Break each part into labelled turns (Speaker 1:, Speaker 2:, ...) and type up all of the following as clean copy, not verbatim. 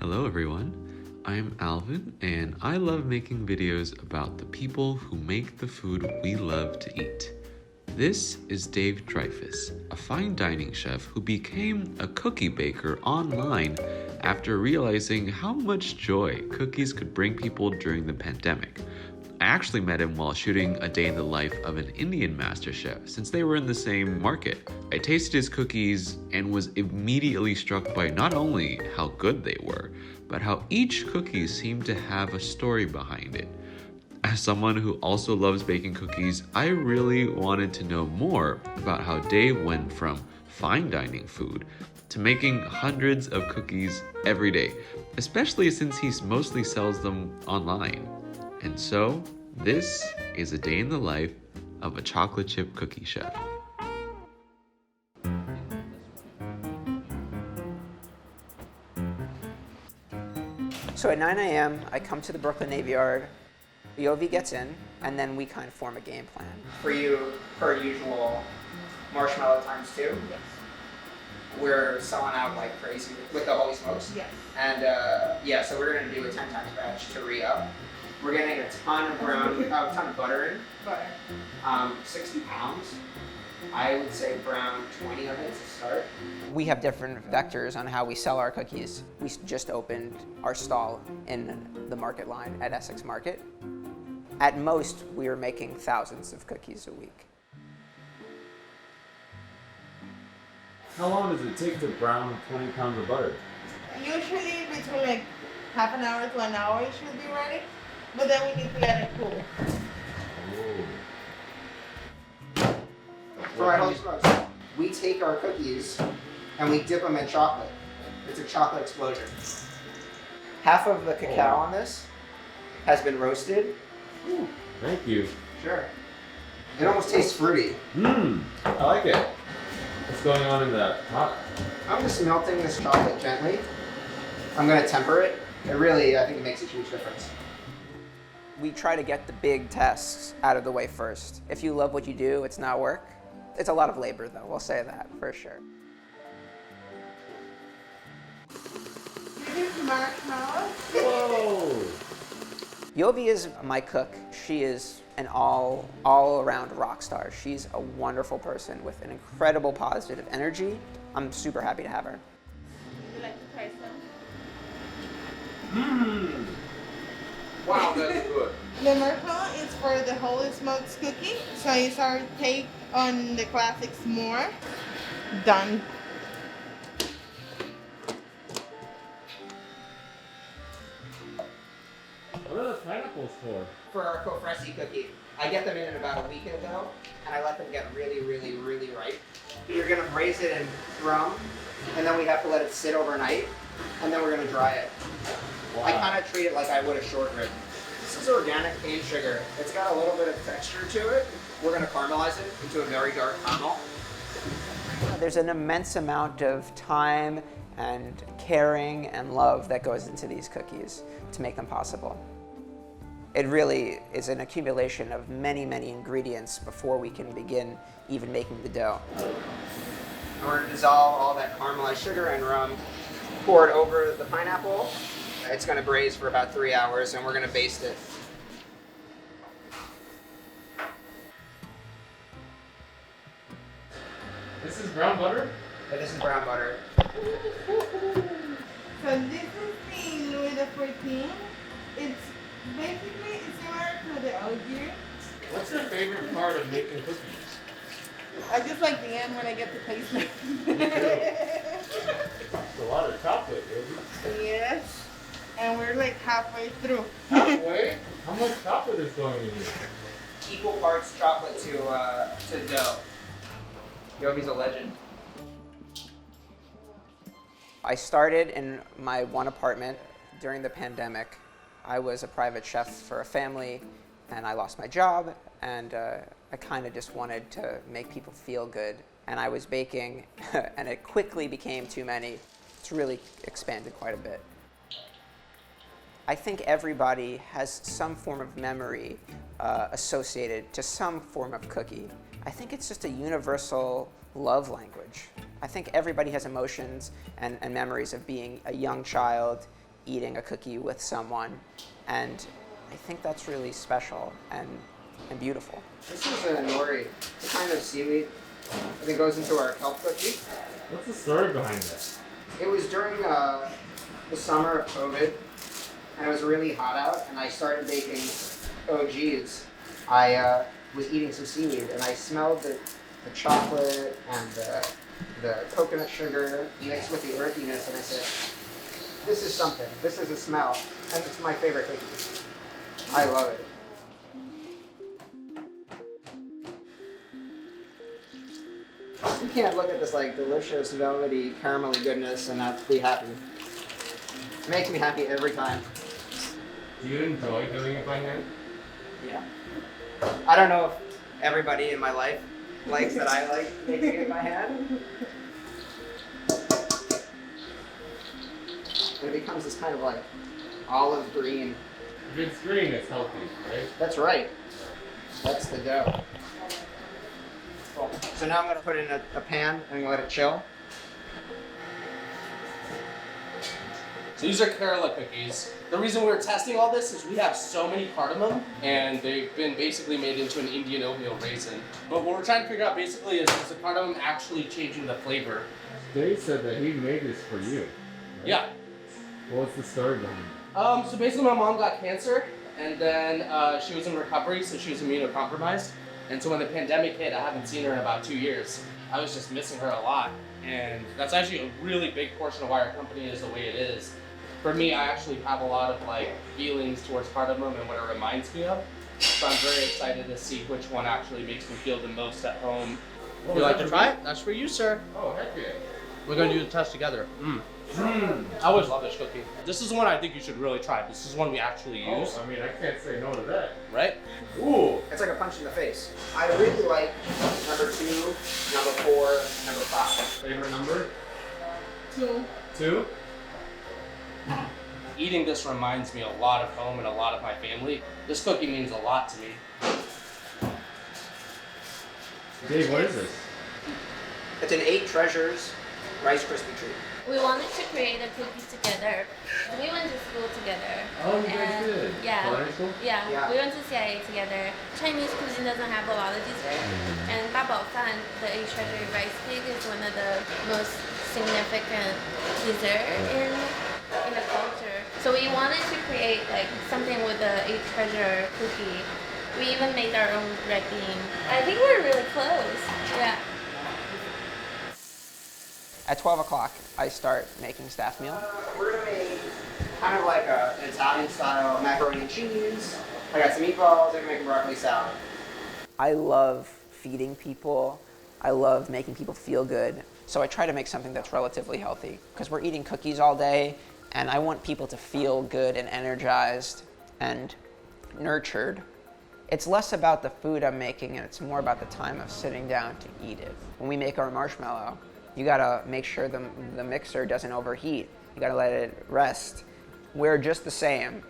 Speaker 1: Hello everyone, I'm Alvin and I love making videos about the people who make the food we love to eat. This is Dave Dreifus, a fine dining chef who became a cookie baker online after realizing how much joy cookies could bring people during the pandemic. I actually met him while shooting a day in the life of an Indian master chef since they were in the same market. I tasted his cookies and was immediately struck by not only how good they were, but how each cookie seemed to have a story behind it. As someone who also loves baking cookies, I really wanted to know more about how Dave went from fine dining food to making hundreds of cookies every day, especially since he mostly sells them online. And so, this is a day in the life of a chocolate chip cookie chef.
Speaker 2: So at 9 a.m., I come to the Brooklyn Navy Yard, the OV gets in, and then we kind of form a game plan. For you, per usual, marshmallow times 2?
Speaker 3: Yes.
Speaker 2: We're selling out like crazy with the Holy Smokes.
Speaker 3: Yes.
Speaker 2: And so we're gonna do a 10 times batch to re-up. We're getting a ton of ton of butter in.
Speaker 3: Butter.
Speaker 2: 60 pounds. I would say brown 20 of it to start. We have different vectors on how we sell our cookies. We just opened our stall in the market line at Essex Market. At most, we were making thousands of cookies a week.
Speaker 4: How long does it take to brown 20 pounds of butter?
Speaker 3: Usually between like half an hour to an hour it should be ready, but then we need to let it cool.
Speaker 2: For our Holy Smokes, we take our cookies and we dip them in chocolate. It's a chocolate explosion. Half of the cacao on this has been roasted.
Speaker 4: Ooh, thank you.
Speaker 2: Sure. It almost tastes fruity.
Speaker 4: I like it. What's going on in that pot?
Speaker 2: I'm just melting this chocolate gently. I'm gonna temper it. It really, I think it makes a huge difference. We try to get the big tests out of the way first. If you love what you do, it's not work. It's a lot of labor though, we'll say that for sure.
Speaker 3: Here's marshmallows.
Speaker 4: Whoa!
Speaker 2: Yovi is my cook. She is an all-around rock star. She's a wonderful person with an incredible positive energy. I'm super happy to have her.
Speaker 3: Would you like to try some?
Speaker 4: Wow, that's good.
Speaker 3: The marshmallow is for the Holy Smokes cookie, so it's our take on the classic s'more. Done.
Speaker 4: What are the pineapples for?
Speaker 2: For our Cofressi cookie, I get them in about a week ago, and I let them get really, really, really ripe. You're gonna braise it in rum, and then we have to let it sit overnight, and then we're gonna dry it.
Speaker 4: Wow.
Speaker 2: I kind of treat it like I would a short rib. This is organic cane sugar. It's got a little bit of texture to it. We're gonna caramelize it into a very dark caramel. There's an immense amount of time and caring and love that goes into these cookies to make them possible. It really is an accumulation of many, many ingredients before we can begin even making the dough. We're gonna dissolve all that caramelized sugar and rum, pour it over the pineapple. It's gonna braise for about 3 hours and we're gonna baste it.
Speaker 4: This is brown butter?
Speaker 2: And this is brown butter.
Speaker 3: So this is the Louis XIV. It's basically similar to the OG.
Speaker 4: What's your favorite part of making cookies?
Speaker 3: I just like the end when I get to taste it.
Speaker 4: It's a lot of chocolate, baby.
Speaker 3: Yes. And we're like halfway through.
Speaker 4: Halfway? How much chocolate is going in here?
Speaker 2: Equal parts chocolate to dough. Yogi's a legend. I started in my one apartment during the pandemic. I was a private chef for a family and I lost my job and I kind of just wanted to make people feel good. And I was baking and it quickly became too many. It's really expanded quite a bit. I think everybody has some form of memory associated to some form of cookie. I think it's just a universal love language. I think everybody has emotions and memories of being a young child eating a cookie with someone, and I think that's really special and beautiful. This is a nori, a kind of seaweed that goes into our kelp cookie.
Speaker 4: What's the story behind that?
Speaker 2: It was during the summer of COVID, and it was really hot out, and I started baking OGs. I was eating some seaweed, and I smelled the chocolate and the coconut sugar mixed with the earthiness, and I said, this is something. This is a smell, and it's my favorite cookie. I love it. You can't look at this like delicious, velvety, caramelly goodness and not be happy. It makes me happy every time.
Speaker 4: Do you enjoy doing it by hand?
Speaker 2: Yeah. I don't know if everybody in my life likes that I like making it by hand. And it becomes this kind of like olive green.
Speaker 4: If it's green, it's healthy, right?
Speaker 2: That's right. That's the dough. Cool. So now I'm going to put it in a pan and let it chill.
Speaker 5: So these are Kerala cookies. The reason we're testing all this is we have so many cardamom, and they've been basically made into an Indian oatmeal raisin. But what we're trying to figure out basically is the cardamom actually changing the flavor?
Speaker 4: Dave said that he made this for you. Right?
Speaker 5: Yeah.
Speaker 4: What's the story behind it?
Speaker 5: So basically my mom got cancer, and then she was in recovery, so she was immunocompromised. And so when the pandemic hit, I haven't seen her in about 2 years. I was just missing her a lot. And that's actually a really big portion of why our company is the way it is. For me, I actually have a lot of like feelings towards cardamom and what it reminds me of. So I'm very excited to see which one actually makes me feel the most at home. Would you like to try it? That's for you, sir.
Speaker 4: Oh, heck yeah.
Speaker 5: We're going to do the test together. I always love this cookie. This is one I think you should really try. This is one we actually use.
Speaker 4: Oh, I mean, I can't say no to that.
Speaker 5: Right?
Speaker 4: Ooh.
Speaker 2: It's like a punch in the face. I really like number 2, number 4, and number 5.
Speaker 4: Favorite number?
Speaker 3: 2.
Speaker 4: 2?
Speaker 5: Eating this reminds me a lot of home and a lot of my family. This cookie means a lot to me.
Speaker 4: Dave, what is this?
Speaker 2: It's an 8 Treasures Rice Krispie treat.
Speaker 6: We wanted to create a cookie together. We went to school together.
Speaker 4: Oh, you guys
Speaker 6: and
Speaker 4: did?
Speaker 6: Yeah.
Speaker 4: Culinary school?
Speaker 6: Yeah, we went to CIA together. Chinese cuisine doesn't have a lot of dessert. And Ba Bao Fan, the 8 Treasure rice cake, is one of the most significant dessert in the culture. So we wanted to create like something with the 8 Treasure cookie. We even made our own red bean. I think we're really close. Yeah.
Speaker 2: At 12 o'clock, I start making staff meal. We're gonna make kind of like an Italian style macaroni and cheese. I got some meatballs, I'm gonna make a broccoli salad. I love feeding people. I love making people feel good. So I try to make something that's relatively healthy because we're eating cookies all day and I want people to feel good and energized and nurtured. It's less about the food I'm making and it's more about the time of sitting down to eat it. When we make our marshmallow, you gotta make sure the mixer doesn't overheat. You gotta let it rest. We're just the same.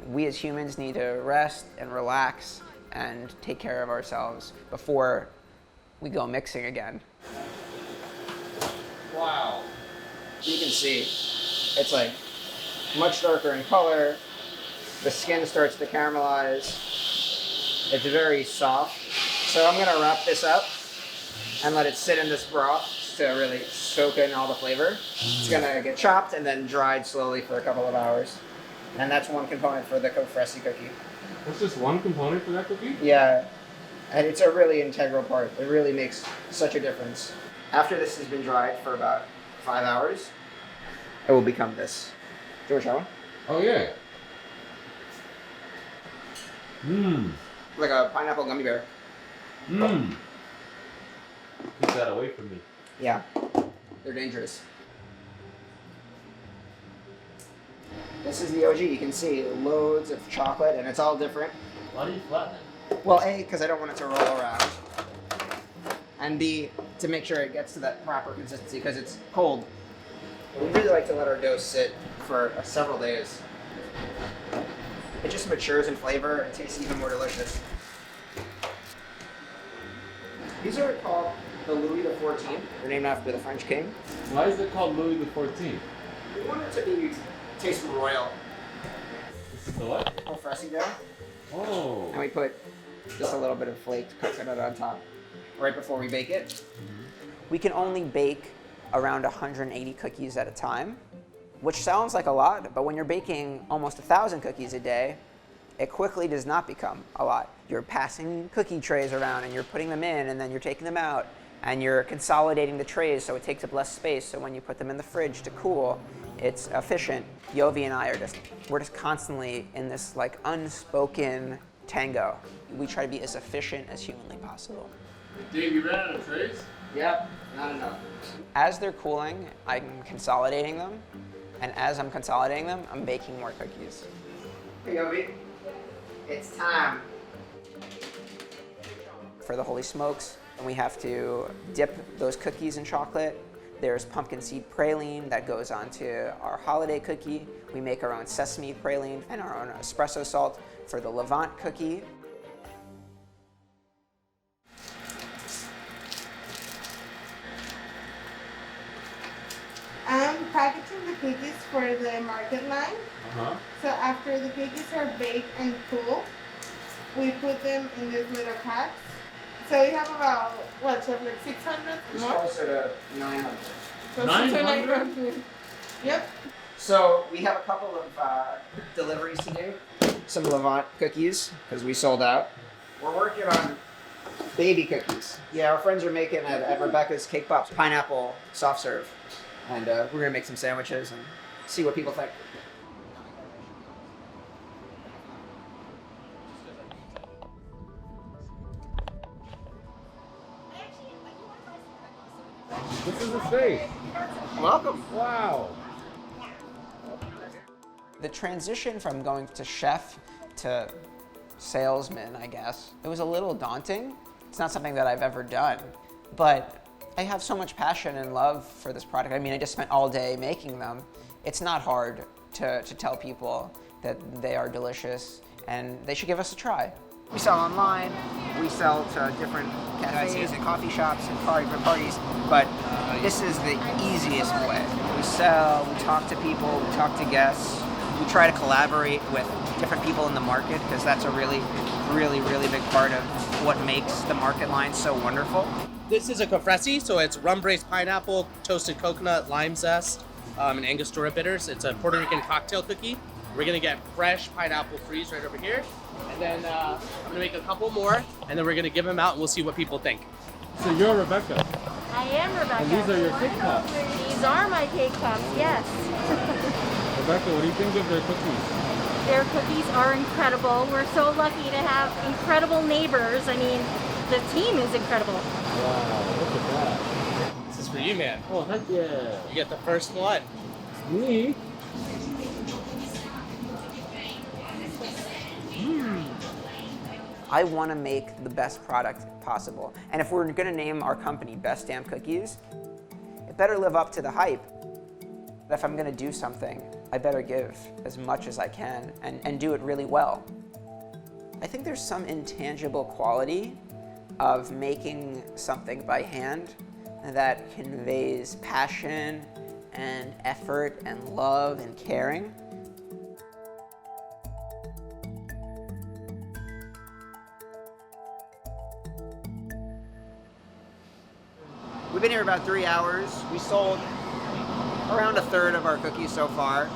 Speaker 2: We as humans need to rest and relax and take care of ourselves before we go mixing again. Wow. You can see, it's like much darker in color. The skin starts to caramelize. It's very soft. So I'm gonna wrap this up and let it sit in this broth to really soak in all the flavor. It's gonna get chopped and then dried slowly for a couple of hours. And that's one component for the Cofressi cookie.
Speaker 4: That's just one component for that cookie?
Speaker 2: Yeah, and it's a really integral part. It really makes such a difference. After this has been dried for about 5 hours, it will become this. Do you want to show one?
Speaker 4: Oh, yeah.
Speaker 2: Like a pineapple gummy bear.
Speaker 4: Keep that away from me.
Speaker 2: Yeah, they're dangerous. This is the OG. You can see loads of chocolate, and it's all different.
Speaker 5: Why do you flatten it?
Speaker 2: Well, A, because I don't want it to roll around, and B, to make sure it gets to that proper consistency because it's cold. We really like to let our dough sit for several days. It just matures in flavor and tastes even more delicious. These are called the Louis XIV. They're named after the French king.
Speaker 4: Why is it called Louis XIV?
Speaker 2: We want it to be tastes royal.
Speaker 4: This is the what?
Speaker 2: A little frosty dough.
Speaker 4: Oh.
Speaker 2: And we put just a little bit of flaked coconut on top right before we bake it. We can only bake around 180 cookies at a time, which sounds like a lot, but when you're baking almost 1,000 cookies a day, it quickly does not become a lot. You're passing cookie trays around and you're putting them in and then you're taking them out and you're consolidating the trays so it takes up less space, so when you put them in the fridge to cool, it's efficient. Yovi and I we're just constantly in this like unspoken tango. We try to be as efficient as humanly possible.
Speaker 4: Dave, you ran out of trays?
Speaker 2: Yep, not enough. As they're cooling, I'm consolidating them, and as I'm consolidating them, I'm baking more cookies. Hey, Yovi, it's time. For the Holy Smokes, and we have to dip those cookies in chocolate. There's pumpkin seed praline that goes onto our holiday cookie. We make our own sesame praline and our own espresso salt for the Levant cookie.
Speaker 3: I'm packaging the cookies for the market line.
Speaker 4: Uh-huh.
Speaker 3: So after the cookies are baked and cool, we put them in these little packs. So we have about, what, so like 600
Speaker 2: It's
Speaker 3: more?
Speaker 2: closer to 900.
Speaker 3: So
Speaker 4: 900?
Speaker 3: 900. Yep.
Speaker 2: So we have a couple of deliveries to do. Some Levant cookies, because we sold out. We're working on baby cookies. Yeah, our friends are making at Rebecca's Cake Pops pineapple soft serve. And we're gonna make some sandwiches and see what people think.
Speaker 4: This is the space.
Speaker 2: Welcome.
Speaker 4: Wow.
Speaker 2: The transition from going to chef to salesman, I guess, it was a little daunting. It's not something that I've ever done, but I have so much passion and love for this product. I mean, I just spent all day making them. It's not hard to tell people that they are delicious and they should give us a try. We sell online, we sell to different cafes and coffee shops and parties, but this is the easiest way. We sell, we talk to people, we talk to guests, we try to collaborate with different people in the market because that's a really big part of what makes the market line so wonderful.
Speaker 5: This is a cofresi, so it's rum braised pineapple, toasted coconut, lime zest, and Angostura bitters. It's a Puerto Rican cocktail cookie. We're gonna get fresh pineapple freeze right over here. And then I'm gonna make a couple more, and then we're gonna give them out and we'll see what people think.
Speaker 4: So you're Rebecca.
Speaker 7: I am Rebecca.
Speaker 4: And these are your cake pops.
Speaker 7: These are my cake pops, yes.
Speaker 4: Rebecca, what do you think of their cookies?
Speaker 7: Their cookies are incredible. We're so lucky to have incredible neighbors. I mean, the team is incredible.
Speaker 4: Wow, look at that.
Speaker 5: This is for you, man.
Speaker 4: Oh, heck yeah.
Speaker 5: You get the first one.
Speaker 4: Me?
Speaker 2: I want to make the best product possible. And if we're going to name our company Best Damn Cookies, it better live up to the hype. If I'm going to do something, I better give as much as I can and do it really well. I think there's some intangible quality of making something by hand that conveys passion and effort and love and caring. We've been here about 3 hours. We sold around a third of our cookies so far.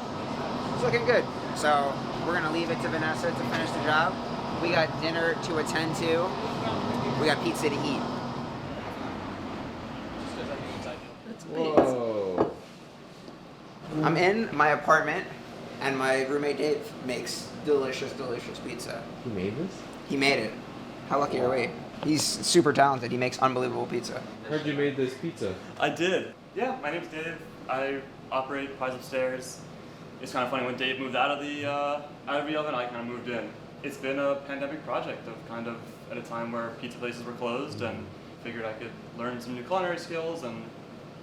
Speaker 2: It's looking good. So we're gonna leave it to Vanessa to finish the job. We got dinner to attend to. We got pizza to eat.
Speaker 4: Whoa.
Speaker 2: I'm in my apartment and my roommate Dave makes delicious pizza.
Speaker 4: You made this?
Speaker 2: He made it. How lucky are we? He's super talented. He makes unbelievable pizza.
Speaker 4: Heard you made this pizza.
Speaker 8: I did. Yeah, my name's Dave. I operate Pies Upstairs. It's kind of funny, when Dave moved out of the oven, I kind of moved in. It's been a pandemic project of kind of at a time where pizza places were closed, and figured I could learn some new culinary skills and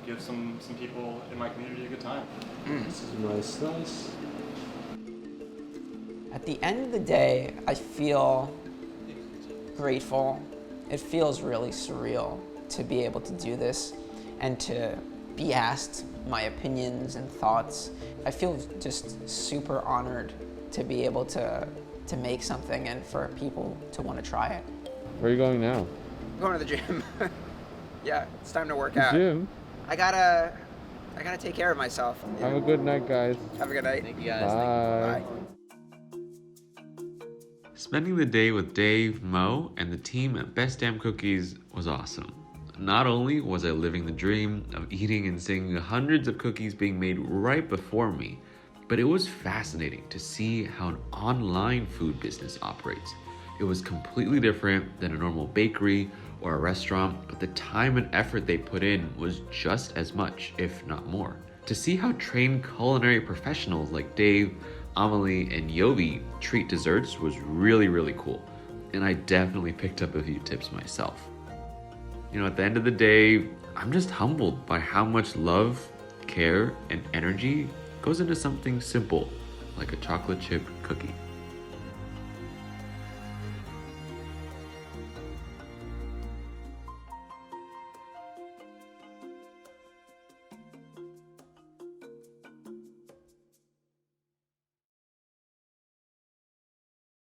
Speaker 8: give some people in my community a good time.
Speaker 4: This is nice slice.
Speaker 2: At the end of the day, I feel grateful. It feels really surreal to be able to do this and to be asked my opinions and thoughts. I feel just super honored to be able to make something and for people to want to try it.
Speaker 9: Where are you going now?
Speaker 2: I'm going to the gym. Yeah, it's time to work out.
Speaker 9: Gym?
Speaker 2: I gotta take care of myself.
Speaker 9: Have a good night, guys.
Speaker 2: Have a good night.
Speaker 5: Thank you guys.
Speaker 9: Bye.
Speaker 1: Spending the day with Dave, Mo, and the team at Best Damn Cookies was awesome. Not only was I living the dream of eating and seeing hundreds of cookies being made right before me, but it was fascinating to see how an online food business operates. It was completely different than a normal bakery or a restaurant, but the time and effort they put in was just as much, if not more. To see how trained culinary professionals like Dave, Amelie, and Yovi treat desserts was really, really cool. And I definitely picked up a few tips myself. You know, at the end of the day, I'm just humbled by how much love, care, and energy goes into something simple like a chocolate chip cookie.